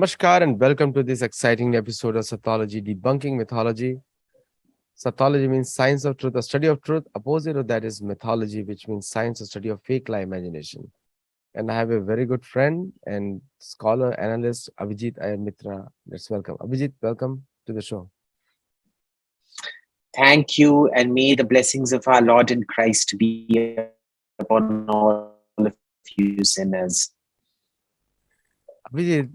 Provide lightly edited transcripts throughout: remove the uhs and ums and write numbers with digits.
Namaskar and welcome to this exciting episode of Sattology, debunking mythology. Sattology means science of truth, a study of truth. Opposite of that is mythology, which means science, a study of fake lie imagination. And I have a very good friend and scholar, analyst, Abhijit Iyer Mitra. Let's welcome. Abhijit, welcome to the show. Thank you, and may the blessings of our Lord in Christ be upon all of you sinners. Abhijit,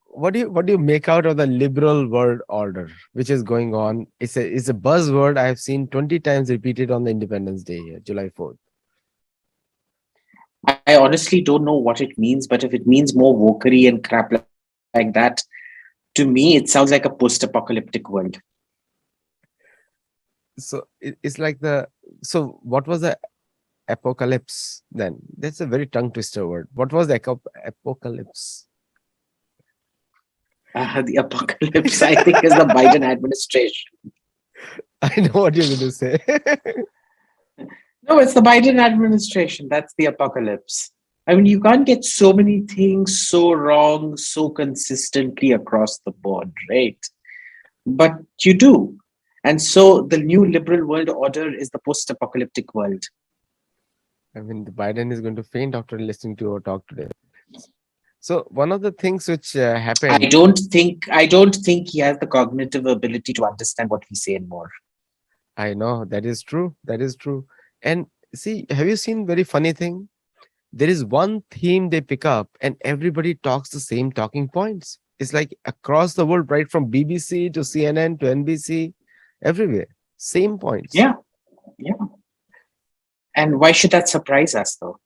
what do you make out of the liberal world order which is going on? It's a buzzword I have seen 20 times repeated on the Independence Day here, July 4th. I honestly don't know what it means, but if it means more wokery and crap like that, to me, it sounds like a post-apocalyptic world. So it's like so what was the apocalypse then? That's a very tongue twister word. What was the apocalypse? The apocalypse, I think, is the Biden administration. I know what you're going to say. No, it's the Biden administration. That's the apocalypse. I mean, you can't get so many things so wrong so consistently across the board, right? But you do. And so the new liberal world order is the post-apocalyptic world. I mean, the Biden is going to faint after listening to our talk today. So one of the things which happened. I don't think he has the cognitive ability to understand what we say anymore. I know that is true. That is true. And see, have you seen very funny thing? There is one theme they pick up, and everybody talks the same talking points. It's like across the world, right from BBC to CNN to NBC, everywhere, same points. Yeah. And why should that surprise us, though?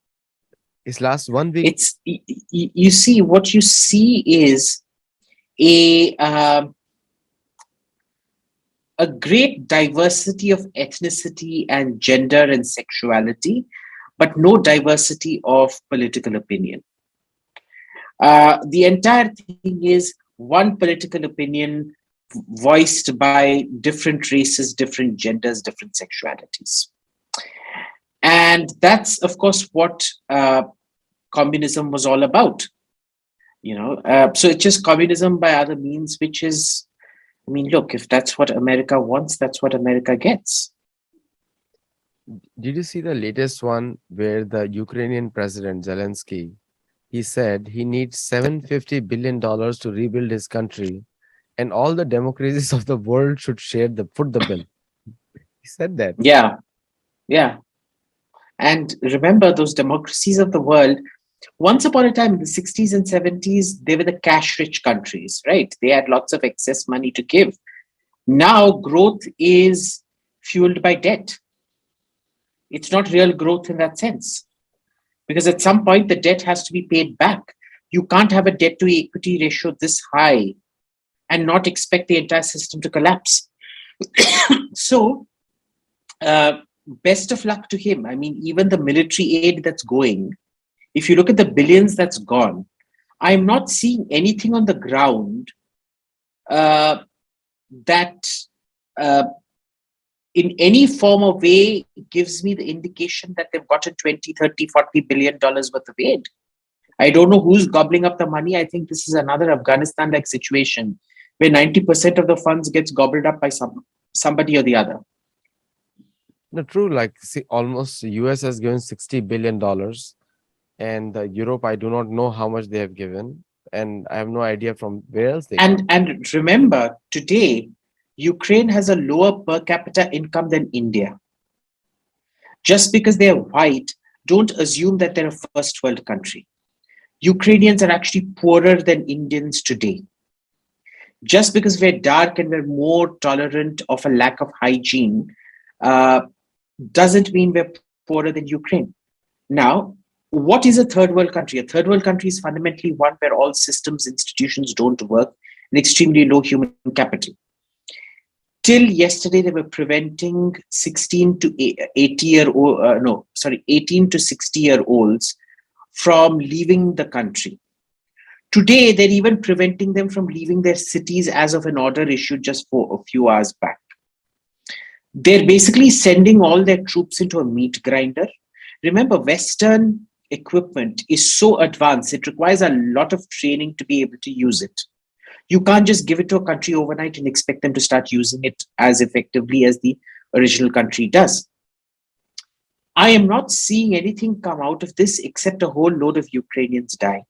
It's last 1 week. It's you see, what you see is a great diversity of ethnicity and gender and sexuality, but no diversity of political opinion. The entire thing is one political opinion voiced by different races, different genders, different sexualities. And that's, of course, what communism was all about. So it's just communism by other means, which is, I mean, look, if that's what America wants, that's what America gets. Did you see the latest one where the Ukrainian president Zelensky, he said he needs $750 billion to rebuild his country, and all the democracies of the world should foot the bill. He said that. Yeah. And remember, those democracies of the world, once upon a time in the 60s and 70s, they were the cash-rich countries, right? They had lots of excess money to give. Now, growth is fueled by debt. It's not real growth in that sense. Because at some point, the debt has to be paid back. You can't have a debt-to-equity ratio this high and not expect the entire system to collapse. So, best of luck to him. I mean, even the military aid that's going, if you look at the billions that's gone, I'm not seeing anything on the ground that in any form or way gives me the indication that they've gotten 20, 30, 40 billion dollars worth of aid. I don't know who's gobbling up the money. I think this is another Afghanistan-like situation where 90% of the funds gets gobbled up by somebody or the other. No, true. Like, see, almost US has given $60 billion. And Europe, I do not know how much they have given. And I have no idea from where else they got. And remember, today, Ukraine has a lower per capita income than India. Just because they're white, don't assume that they're a first world country. Ukrainians are actually poorer than Indians today. Just because we're dark and we're more tolerant of a lack of hygiene doesn't mean we're poorer than Ukraine. Now, what is a third world country? A third world country is fundamentally one where all systems, institutions don't work and extremely low human capital. Till yesterday, they were preventing 18 to 60-year-olds from leaving the country. Today, they're even preventing them from leaving their cities as of an order issued just for a few hours back. They're basically sending all their troops into a meat grinder. Remember, Western equipment is so advanced, it requires a lot of training to be able to use it. You can't just give it to a country overnight and expect them to start using it as effectively as the original country does. I am not seeing anything come out of this except a whole load of Ukrainians die.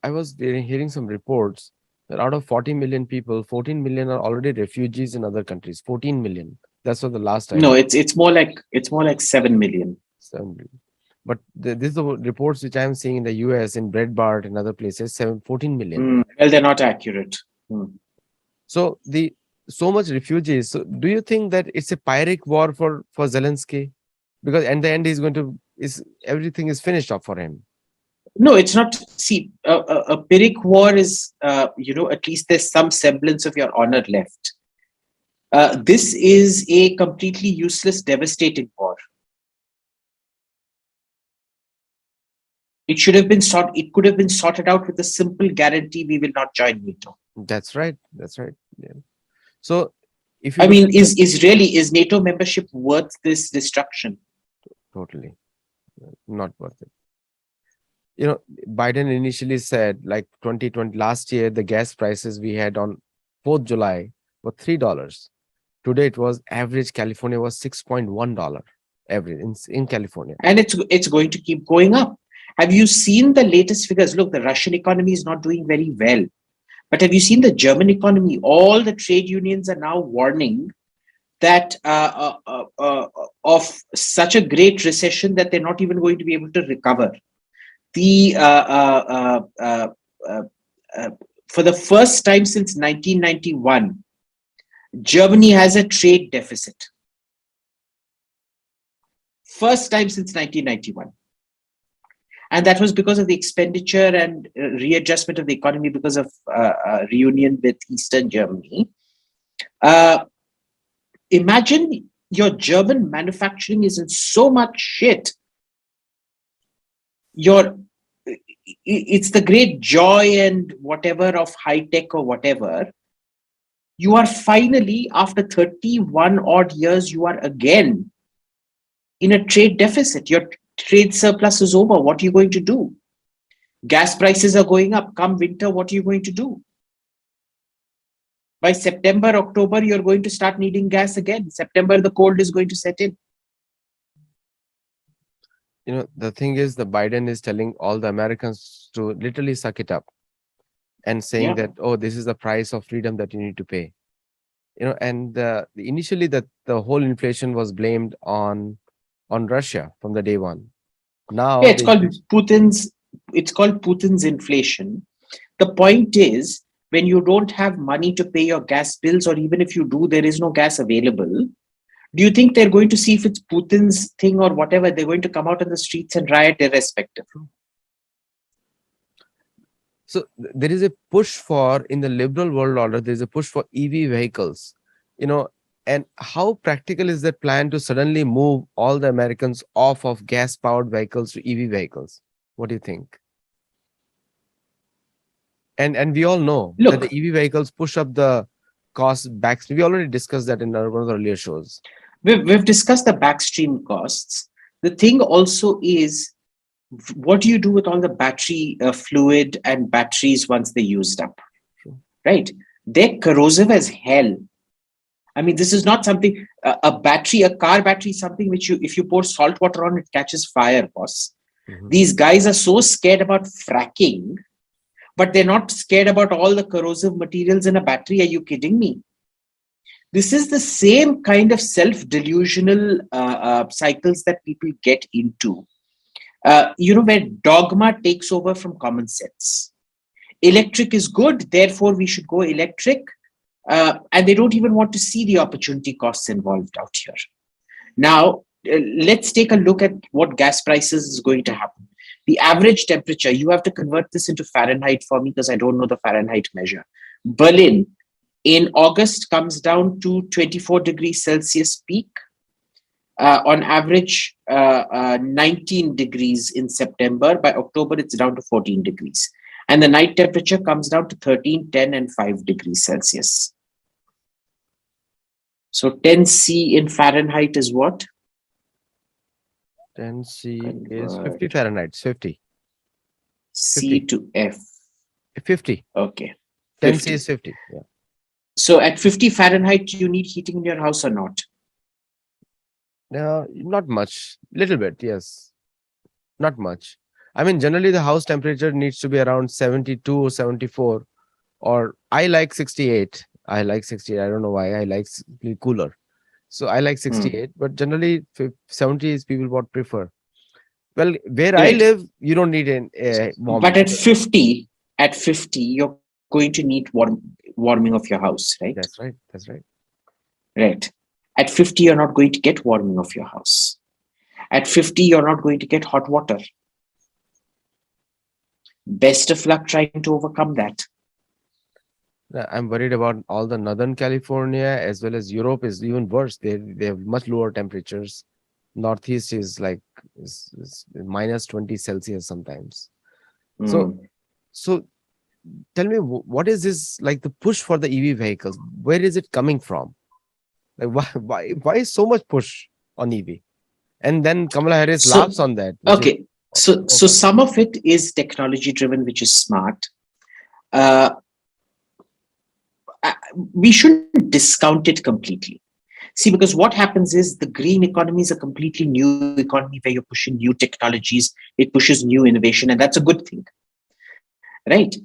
I was hearing some reports that out of 40 million people, 14 million are already refugees in other countries. 14 million. That's what the last I No, heard. it's more like 7 million. 7 million. But this is the reports which I'm seeing in the US, in Breitbart and other places, 14 million. Well, they're not accurate. So so much refugees. So do you think that it's a Pyrrhic war for Zelensky? Because in the end, he's going to everything is finished up for him. No, it's not. See, a Pyrrhic war is, at least there's some semblance of your honor left. This is a completely useless, devastating war. It should have been It could have been sorted out with a simple guarantee: we will not join NATO. That's right. That's right. Yeah. So, if I mean, is NATO membership worth this destruction? Totally not worth it. Biden initially said, like 2020 last year, the gas prices we had on 4th July were $3. Today it was average California was $6.1 average in California. And it's going to keep going up. Have you seen the latest figures? Look, the Russian economy is not doing very well. But have you seen the German economy? All the trade unions are now warning that of such a great recession that they're not even going to be able to recover. For the first time since 1991, Germany has a trade deficit. First time since 1991. And that was because of the expenditure and readjustment of the economy because of reunion with Eastern Germany. Imagine your German manufacturing is in so much shit. It's the great joy and whatever of high tech or whatever. You are finally, after 31 odd years, you are again in a trade deficit. Your trade surplus is over. What are you going to do? Gas prices are going up. Come winter, what are you going to do? By September, October, you're going to start needing gas again. September, the cold is going to set in. The thing is, the Biden is telling all the Americans to literally suck it up and saying that, oh, this is the price of freedom that you need to pay. And initially the whole inflation was blamed on Russia from the day one. Now it's called Putin's inflation. The point is, when you don't have money to pay your gas bills, or even if you do, there is no gas available. Do you think they're going to see if it's Putin's thing or whatever? They're going to come out on the streets and riot irrespective. So there is a push in the liberal world order, there's a push for EV vehicles, and how practical is that plan to suddenly move all the Americans off of gas-powered vehicles to EV vehicles? What do you think? And we all know that the EV vehicles push up the cost back. We already discussed that in one of the earlier shows. We've discussed the backstream costs. The thing also is, what do you do with all the battery fluid and batteries once they're used up? Right? They're corrosive as hell. I mean, this is not something, a car battery is something which if you pour salt water on, it catches fire, boss. Mm-hmm. These guys are so scared about fracking, but they're not scared about all the corrosive materials in a battery. Are you kidding me? This is the same kind of self-delusional cycles that people get into. Where dogma takes over from common sense. Electric is good, therefore we should go electric. And they don't even want to see the opportunity costs involved out here. Now, let's take a look at what gas prices is going to happen. The average temperature, you have to convert this into Fahrenheit for me because I don't know the Fahrenheit measure. Berlin in August comes down to 24 degrees Celsius peak. On average, 19 degrees in September. By October, it's down to 14 degrees. And the night temperature comes down to 13, 10, and 5 degrees Celsius. So 10C in Fahrenheit is what? 10C is 50 Convert Fahrenheit. 50. C 50. to F. 50. Okay. 10C 50. is 50. Yeah. So at 50 Fahrenheit, you need heating in your house or not? No, not much. Little bit, yes. Not much. I mean, generally the house temperature needs to be around 72 or 74, or I like 68. I like 68. I don't know why. I like cooler. So I like Hmm. 68, but generally 70 is people what prefer. Well, where I Right. live, you don't need an But warming. at 50, you're going to need warming of your house, right? That's right. That's right. Right. At 50, you're not going to get warming of your house. At 50, you're not going to get hot water. Best of luck trying to overcome that. I'm worried about all the Northern California as well as Europe is even worse. They have much lower temperatures. Northeast is like is minus 20 Celsius sometimes. So Hmm. so tell me what is this like the push for the EV vehicles? Where is it coming from? Like why so much push on EV? And then Kamala Harris So, laughs on that, which is okay. So okay. some of it is technology driven, which is smart. Uh, we shouldn't discount it completely. See, because what happens is the green economy is a completely new economy where you're pushing new technologies, it pushes new innovation, and that's a good thing, right?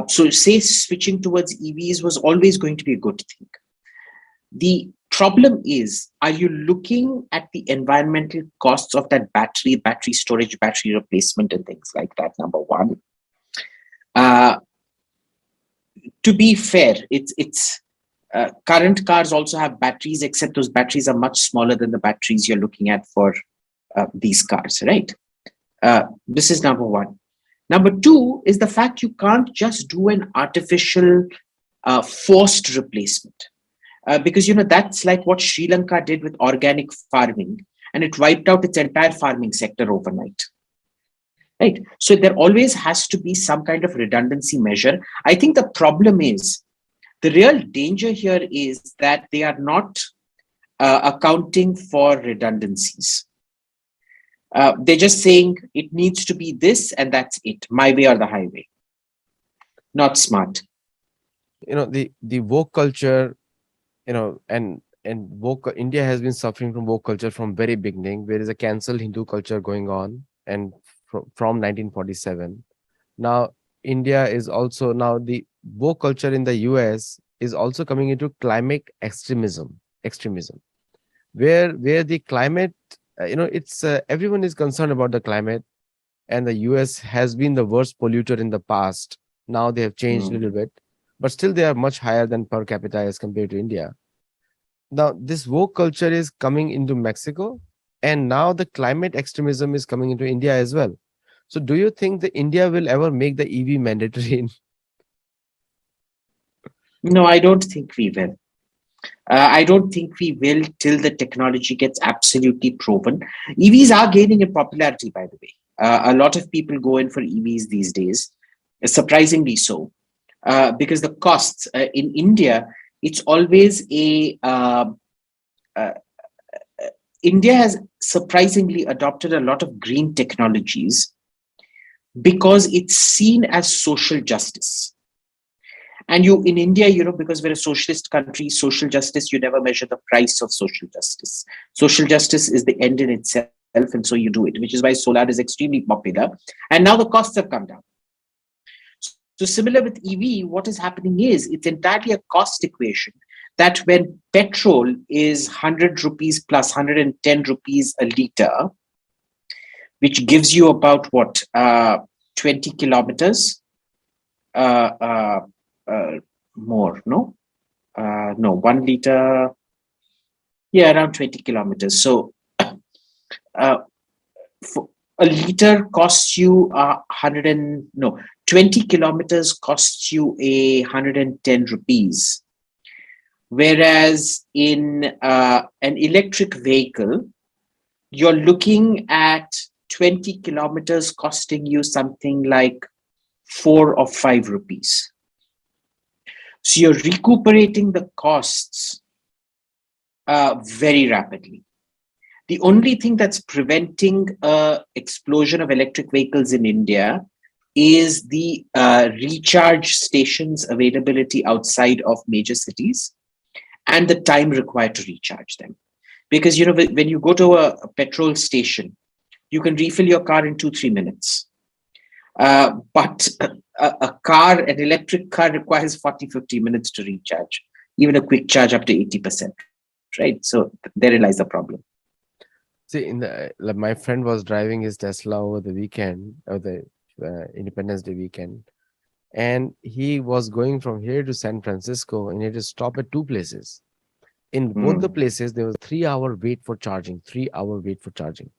So, say switching towards EVs was always going to be a good thing. The problem is, are you looking at the environmental costs of that battery storage, battery replacement, and things like that? Number one. Uh, to be fair, it's current cars also have batteries, except those batteries are much smaller than the batteries you're looking at for these cars, right? This is number one. Number two is the fact you can't just do an artificial forced replacement. Because that's like what Sri Lanka did with organic farming, and it wiped out its entire farming sector overnight. Right. So there always has to be some kind of redundancy measure. I think the problem is the real danger here is that they are not accounting for redundancies. They're just saying it needs to be this and that's it, my way or the highway. Not smart. The woke culture, and woke India has been suffering from woke culture from very beginning. There is a cancelled Hindu culture going on, and from 1947. Now India is also now the woke culture in the US is also coming into climate extremism, where the climate, it's everyone is concerned about the climate, and the US has been the worst polluter in the past. Now they have changed a little Mm. bit, but still they are much higher than per capita as compared to India. Now this woke culture is coming into Mexico, and now the climate extremism is coming into India as well. So do you think that India will ever make the EV mandatory? No, I don't think we will. I don't think we will till the technology gets absolutely proven. EVs are gaining in popularity, by the way. A lot of people go in for EVs these days, surprisingly so, because the costs in India, it's always uh, India has surprisingly adopted a lot of green technologies because it's seen as social justice. And you in India, because we're a socialist country, social justice, you never measure the price of social justice. Social justice is the end in itself, and so you do it, which is why solar is extremely popular. And now the costs have come down. So similar with EV, what is happening is it's entirely a cost equation that when petrol is 100 rupees plus 110 rupees a liter, which gives you about what, 20 kilometers, uh, uh, uh, more, no? No, 1 liter, yeah, around 20 kilometers. So uh, a liter costs you 100 and no 20 kilometers costs you 110 rupees, whereas in an electric vehicle you're looking at 20 kilometers costing you something like 4 or 5 rupees. So you're recuperating the costs very rapidly. The only thing that's preventing a explosion of electric vehicles in India is the recharge stations availability outside of major cities and the time required to recharge them. Because when you go to a petrol station, you can refill your car in 2-3 minutes. But an electric car requires 40-50 minutes to recharge, even a quick charge up to 80%, right? So therein lies the problem. See, like my friend was driving his Tesla over the weekend, or the Independence Day weekend, and he was going from here to San Francisco, and he had to stop at two places. In both the Hmm. places, there was 3 hour wait for charging. 3 hour wait for charging.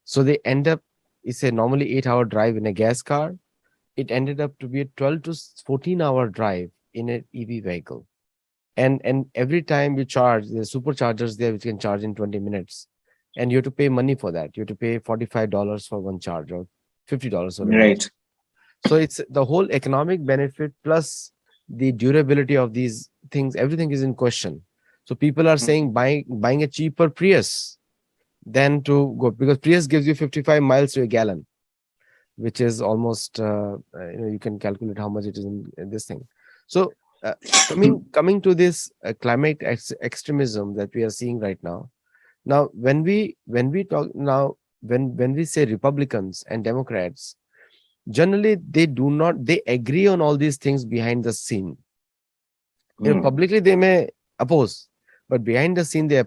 So they end up. It's a normally 8 hour drive in a gas car. It ended up to be a 12 to 14 hour drive in an EV vehicle. And every time you charge, there's superchargers there which can charge in 20 minutes, and you have to pay money for that. You have to pay $45 for one charge, or $50, whatever it is. Right. So it's the whole economic benefit plus the durability of these things. Everything is in question. So people are saying buying a cheaper Prius than to go, because Prius gives you 55 miles to a gallon, which is almost you can calculate how much it is in this thing. So uh, coming to this climate extremism that we are seeing right now. Now when we talk now, when we say Republicans and Democrats, generally they agree on all these things behind the scene. Hmm. Publicly they may oppose, but behind the scene they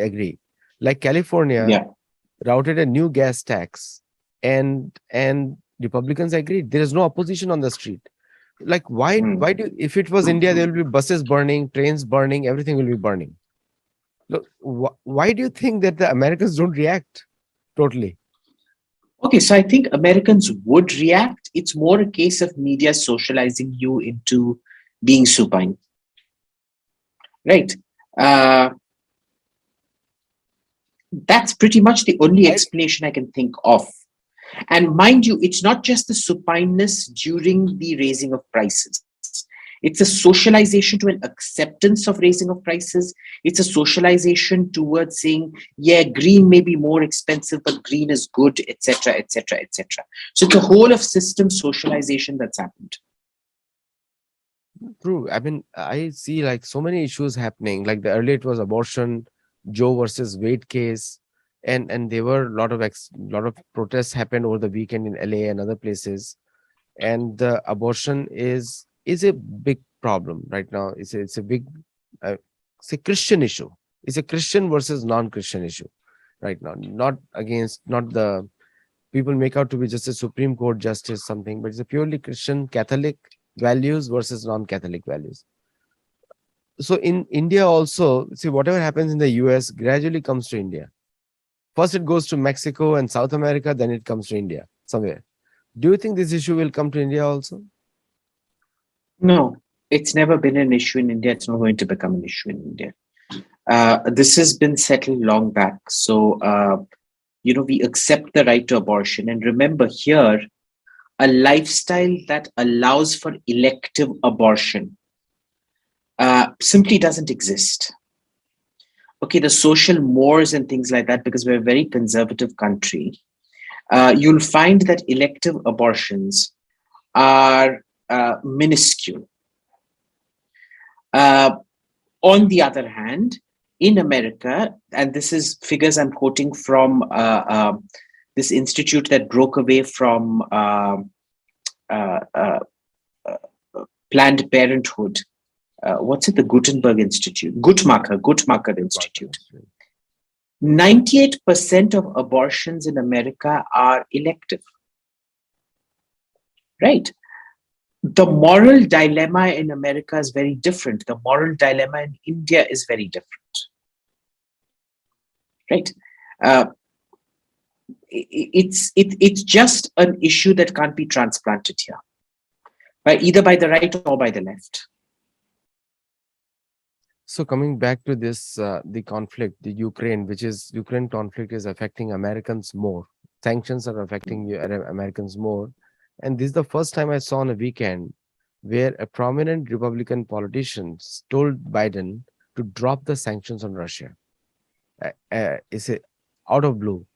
agree. Like California Yeah. routed a new gas tax, and Republicans agreed. There is no opposition on the street. Like why Hmm. do, if it was India, there will be buses burning, trains burning, everything will be burning. Look, why do you think that the Americans don't react totally? Okay, so I think Americans would react. It's more a case of media socializing you into being supine, right? Uh, that's pretty much the only I, explanation I can think of. And mind you, it's not just the supineness during the raising of prices. It's a socialization to an acceptance of raising of prices. It's a socialization towards saying, yeah, green may be more expensive, but green is good, etc., etc., etc. So it's a whole of system socialization that's happened. True. I mean, I see like so many issues happening. Like the earlier it was abortion, Joe versus Wade case, and there were a lot of protests happened over the weekend in LA and other places. And the abortion is a big problem right now. It's a big uh, it's a Christian issue. It's a Christian versus non-Christian issue right now. Not the people make out to be just a Supreme Court justice something, but it's a purely Christian Catholic values versus non-Catholic values. So in India also, see, whatever happens in the US gradually comes to India. First it goes to Mexico and South America, then it comes to India somewhere. Do you think this issue will come to India also? No, it's never been an issue in India. It's not going to become an issue in India. This has been settled long back. So, we accept the right to abortion. And remember here, a lifestyle that allows for elective abortion simply doesn't exist. Okay, the social mores and things like that, because we're a very conservative country, you'll find that elective abortions are minuscule. Uh, on the other hand, in America, and this is figures I'm quoting from this institute that broke away from uh, uh, Planned Parenthood. What's it? The Gutenberg Institute, Guttmacher Institute. 98% of abortions in America are elective, right? The moral dilemma in America is very different. The moral dilemma in India is very different, right? Uh, it's just an issue that can't be transplanted here, by either by the right or by the left. So coming back to this, the conflict, the Ukraine conflict is affecting Americans more. Sanctions are affecting Americans more, and this is the first time I saw on a weekend where a prominent Republican politician told Biden to drop the sanctions on Russia. Is it? out of blue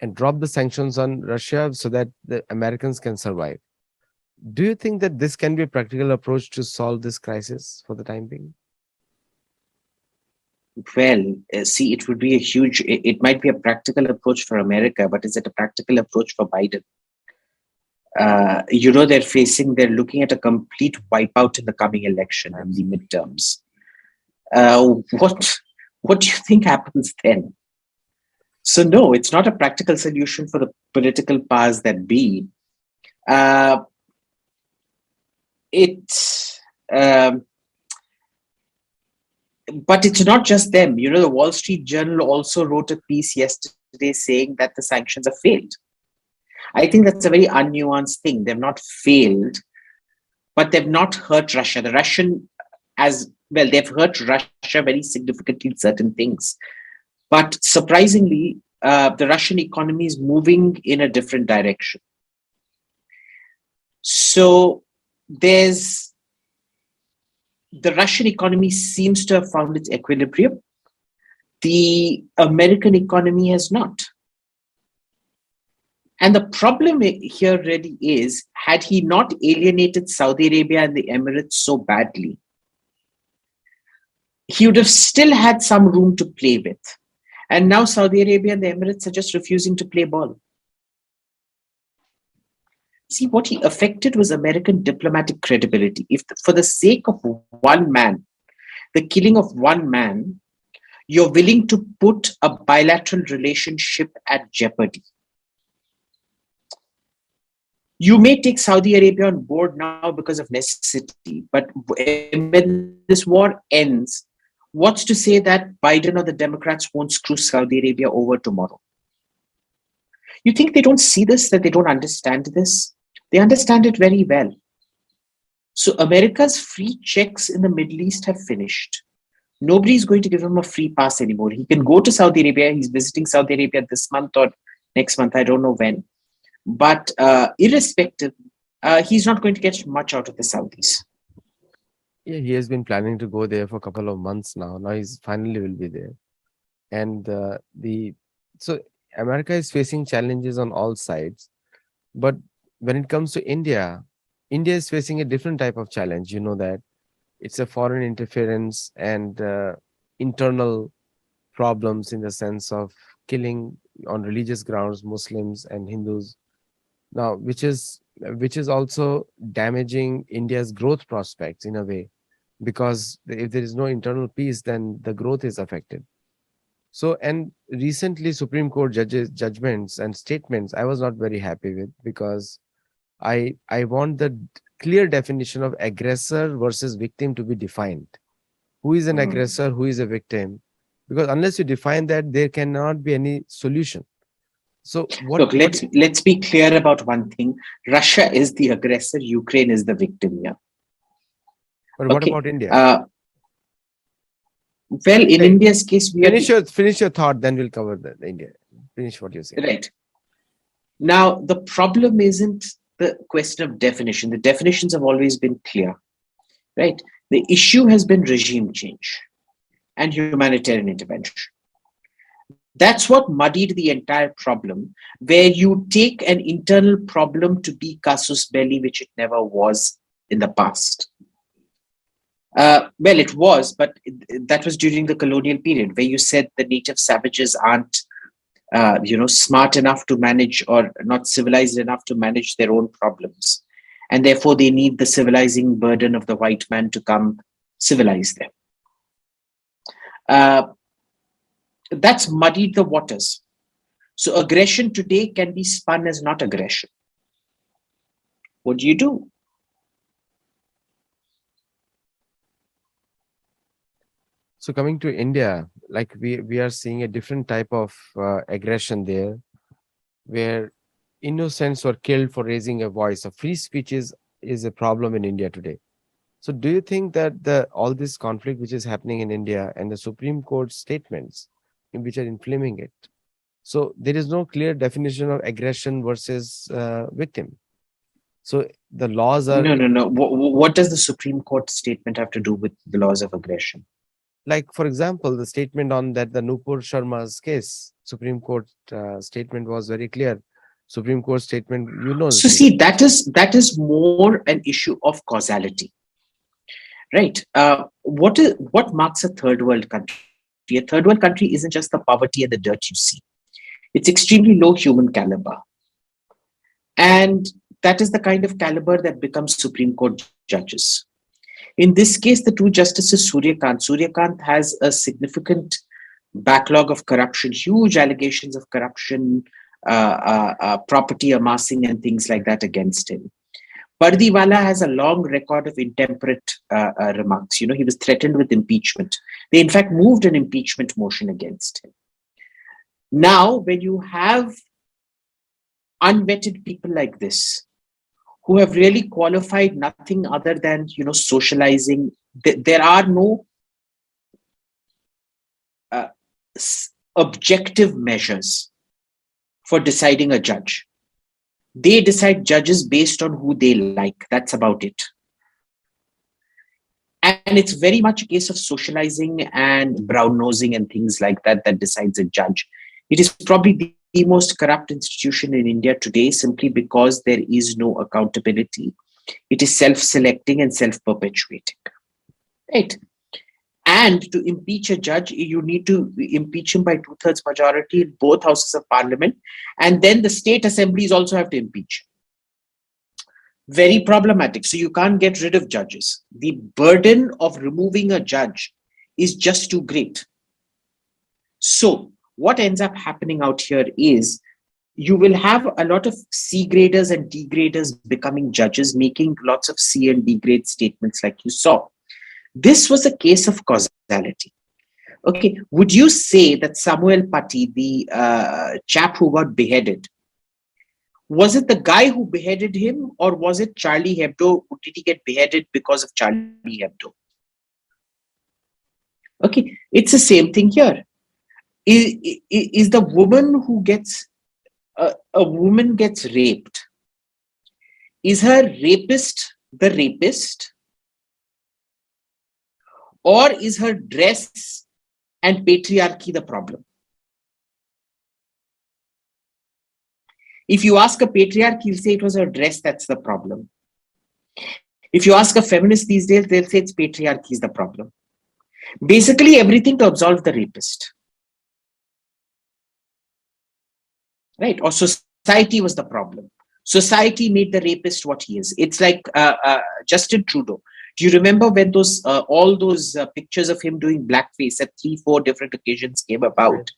and drop the sanctions on Russia so that the Americans can survive. Do you think that this can be a practical approach to solve this crisis for the time being? Well, see, it would be a huge, it might be a practical approach for America, but is it a practical approach for Biden? They're looking at a complete wipeout in the coming election and the midterms. What what do you think happens then? So no, it's not a practical solution for the political powers that be. Uh, it, um, but it's not just them. The Wall Street Journal also wrote a piece yesterday saying that the sanctions have failed. I think that's a very unnuanced thing. They've not failed, but they've not hurt Russia. The Russian, as well, they've hurt Russia very significantly in certain things. But surprisingly, the Russian economy is moving in a different direction. So the Russian economy seems to have found its equilibrium. The American economy has not. And the problem here really is, had he not alienated Saudi Arabia and the Emirates so badly, he would have still had some room to play with. And now Saudi Arabia and the Emirates are just refusing to play ball. See, what he affected was American diplomatic credibility. If for the sake of one man, the killing of one man, you're willing to put a bilateral relationship at jeopardy. You may take Saudi Arabia on board now because of necessity, but when this war ends, what's to say that Biden or the Democrats won't screw Saudi Arabia over tomorrow? You think they don't see this, that they don't understand this? They understand it very well. So America's free checks in the Middle East have finished. Nobody's going to give him a free pass anymore. He can go to Saudi Arabia. He's visiting Saudi Arabia this month or next month. I don't know when. But irrespective, he's not going to get much out of the Saudis. Yeah, he has been planning to go there for a couple of months now. Now he's finally will be there. And so America is facing challenges on all sides. But when it comes to India, India is facing a different type of challenge. You know that it's a foreign interference and internal problems in the sense of killing on religious grounds Muslims and Hindus now, which is also damaging India's growth prospects in a way, because if there is no internal peace, then the growth is affected. So, and recently Supreme Court judgments and statements I was not very happy with, because I want the clear definition of aggressor versus victim to be defined. Who is an aggressor, who is a victim? Because unless you define that, there cannot be any solution. So Look, let's be clear about one thing. Russia is the aggressor, Ukraine is the victim here. But what about India? Well, in India's case, finish your thought, then we'll cover the India. Finish what you're saying. Right. Now, the problem isn't the question of definition. The definitions have always been clear, right? The issue has been regime change and humanitarian intervention. That's what muddied the entire problem, where you take an internal problem to be casus belli, which it never was in the past. Well, it was, but that was during the colonial period, where you said the native savages aren't, smart enough to manage, or not civilized enough to manage their own problems. And therefore, they need the civilizing burden of the white man to come civilize them. That's muddied the waters. So aggression today can be spun as not aggression. What do you do? So coming to India, like we are seeing a different type of aggression there, where innocents were killed for raising a voice. So free speech is a problem in India today. So do you think that all this conflict which is happening in India and the Supreme Court statements in which are inflaming it, so there is no clear definition of aggression versus victim. So the laws are... No. What does the Supreme Court statement have to do with the laws of aggression? Like, for example, the statement on that the Nupur Sharma's case, Supreme Court statement was very clear. Supreme Court statement, you know the So statement. see, that is more an issue of causality, right? What marks a third world country? A third world country isn't just the poverty and the dirt you see. It's extremely low human caliber, and that is the kind of caliber that becomes Supreme Court judges. In this case, the two justices, Suryakant has a significant backlog of corruption, huge allegations of corruption, property amassing, and things like that against him. Pardiwala has a long record of intemperate remarks. He was threatened with impeachment. They, in fact, moved an impeachment motion against him. Now, when you have unvetted people like this, who have really qualified nothing other than socializing, there are no uh, objective measures for deciding a judge. They decide judges based on who they like. That's about it. And it's very much a case of socializing and brown nosing and things like that that decides a judge. It is probably the most corrupt institution in India today, simply because there is no accountability. It is self-selecting and self-perpetuating. Right. And to impeach a judge, you need to impeach him by two-thirds majority in both houses of parliament. And then the state assemblies also have to impeach. Very problematic. So you can't get rid of judges. The burden of removing a judge is just too great. So what ends up happening out here is you will have a lot of C graders and D graders becoming judges, making lots of C and D grade statements like you saw. This was a case of causality. Okay, would you say that Samuel Patti, the chap who got beheaded, was it the guy who beheaded him, or was it Charlie Hebdo? Did he get beheaded because of Charlie Hebdo? Okay, it's the same thing here. Is the woman who gets a woman gets raped? Is her rapist the rapist, or is her dress and patriarchy the problem? If you ask a patriarch, he'll say it was her dress that's the problem. If you ask a feminist these days, they'll say it's patriarchy is the problem. Basically, everything to absolve the rapist. Right? Or society was the problem. Society made the rapist what he is. It's like Justin Trudeau. Do you remember when those all those pictures of him doing blackface at 3-4 different occasions came about?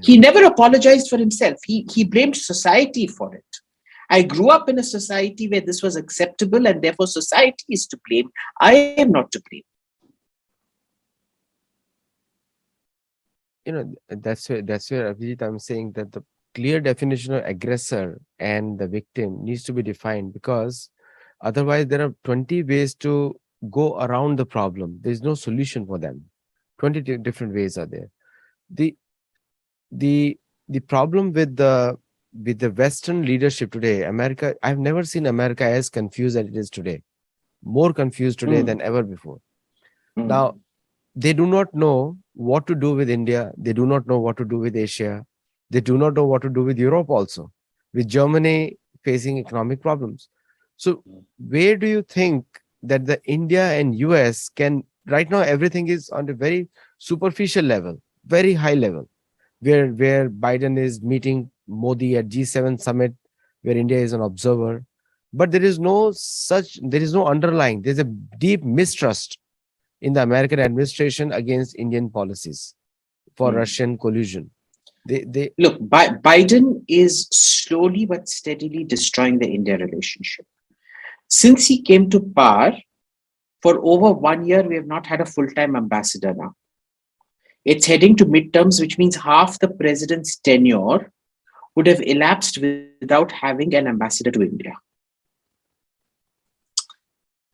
He never apologized for himself. He blamed society for it. I grew up in a society where this was acceptable, and therefore society is to blame. I am not to blame. That's where Abhijit, I'm saying that the clear definition of aggressor and the victim needs to be defined, because otherwise there are 20 ways to go around the problem. There's no solution for them. 20 different ways are there. The the the problem with the Western leadership today, America, I've never seen America as confused as it is today. More confused today than ever before. Now, they do not know what to do with India. They do not know what to do with Asia. They do not know what to do with Europe also, with Germany facing economic problems. So where do you think that the India and US can, right now everything is on a very superficial level, very high level, where Biden is meeting Modi at G7 summit, where India is an observer. But there is no underlying, there's a deep mistrust in the American administration against Indian policies for Russian collusion. Look, Biden is slowly but steadily destroying the India relationship. Since he came to power, for over 1 year, we have not had a full-time ambassador now. It's heading to midterms, which means half the president's tenure would have elapsed without having an ambassador to India.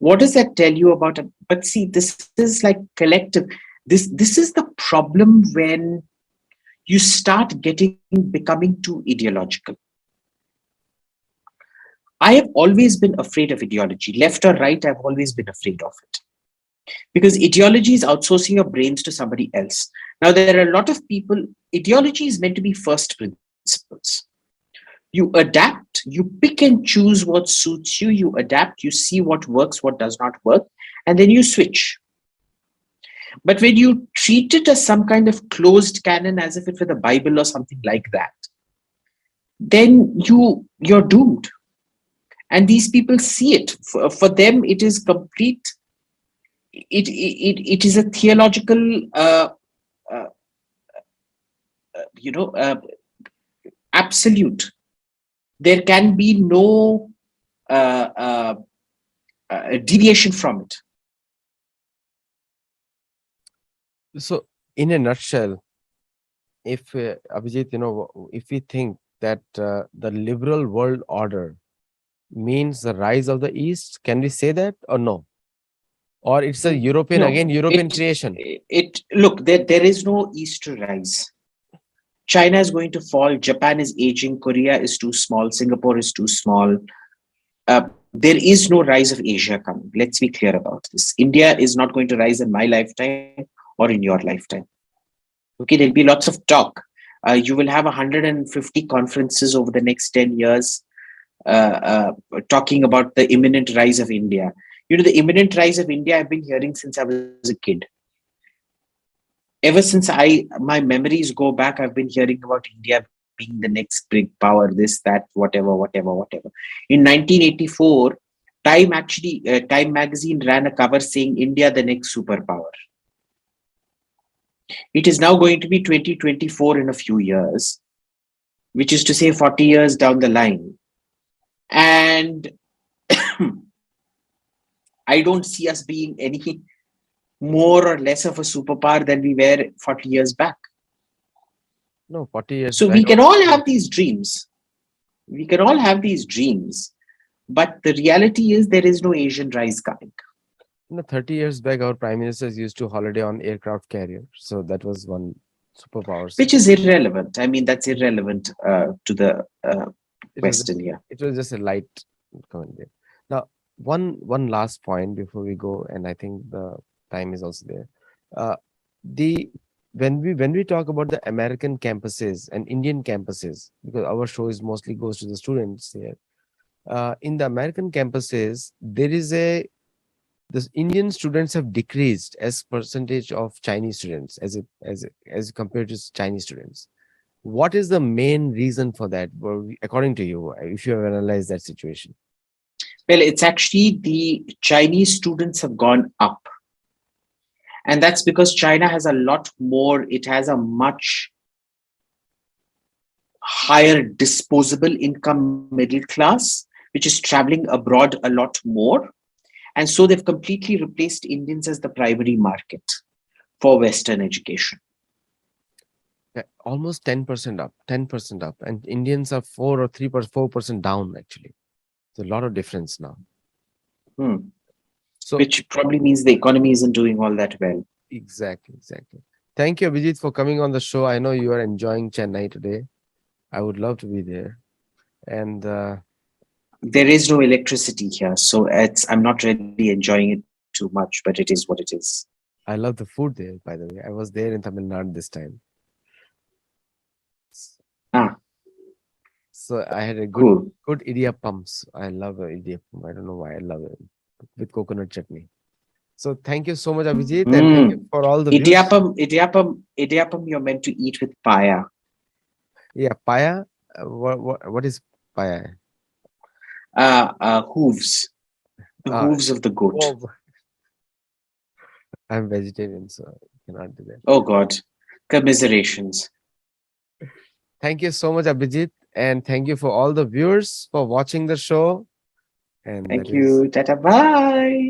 What does that tell you about it? But see, this is like collective. This is the problem when you start becoming too ideological. I have always been afraid of ideology. Left or right, I've always been afraid of it. because ideology is outsourcing your brains to somebody else. Now, there are a lot of people, ideology is meant to be first principles. You adapt, you pick and choose what suits you, you adapt, you see what works, what does not work, and then you switch. But when you treat it as some kind of closed canon, as if it were the Bible or something like that, then you're doomed. And these people see it. For them, it is complete. It is a theological, uh, you know, absolute. There can be no uh, uh, deviation from it. So, in a nutshell, if Abhijit, if we think that the liberal world order means the rise of the East, can we say that or no? Or it's a European, No, again, European creation? it look, there is no east to rise. China is going to fall. Japan is aging. Korea is too small. Singapore is too small. There is no rise of Asia coming. Let's be clear about this. India is not going to rise in my lifetime or in your lifetime. Okay, there'll be lots of talk. You will have 150 conferences over the next 10 years talking about the imminent rise of India. The imminent rise of India I've been hearing since I was a kid. Ever since my memories go back, I've been hearing about India being the next big power, this, that, whatever. In 1984, Time magazine ran a cover saying India the next superpower. It is now going to be 2024 in a few years, which is to say 40 years down the line. And I don't see us being any more or less of a superpower than we were 40 years back. No, 40 years So back. we can all have these dreams. We can all have these dreams. But the reality is there is no Asian rise coming. 30 years back, our prime ministers used to holiday on aircraft carrier. So that was one superpower. Which is irrelevant. I mean, that's irrelevant to the It was question just, here. it was just a light comment there. Now, one last point before we go, and I think the time is also there. The when we talk about the American campuses and Indian campuses, because our show is mostly goes to the students here. In the American campuses, there is the Indian students have decreased as percentage of Chinese students as compared to Chinese students. What is the main reason for that, according to you, if you have analyzed that situation? Well, it's actually the Chinese students have gone up. And that's because China has a lot more, it has a much higher disposable income middle class, which is traveling abroad a lot more. And so they've completely replaced Indians as the primary market for Western education. Almost 10% up, 10% up. And Indians are 4 or 4% down, actually. It's a lot of difference now. So, which probably means the economy isn't doing all that well. Exactly. Thank you, Abhijit, for coming on the show. I know you are enjoying Chennai today. I would love to be there. And there is no electricity here, so I'm not really enjoying it too much, but it is what it is. I love the food there, by the way. I was there in Tamil Nadu this time. So I had a good idiyappams. I love idiyappam. I don't know why I love it with coconut chutney. So thank you so much, Abhijit, and thank you for all the idiyappam. You're meant to eat with paya. Yeah, paya. What is paya? Hooves. The hooves of the goat. Oh, I'm vegetarian, so I cannot do that. Oh God, commiserations. Thank you so much, Abhijit, and thank you for all the viewers for watching the show. And thank you. Tata, bye.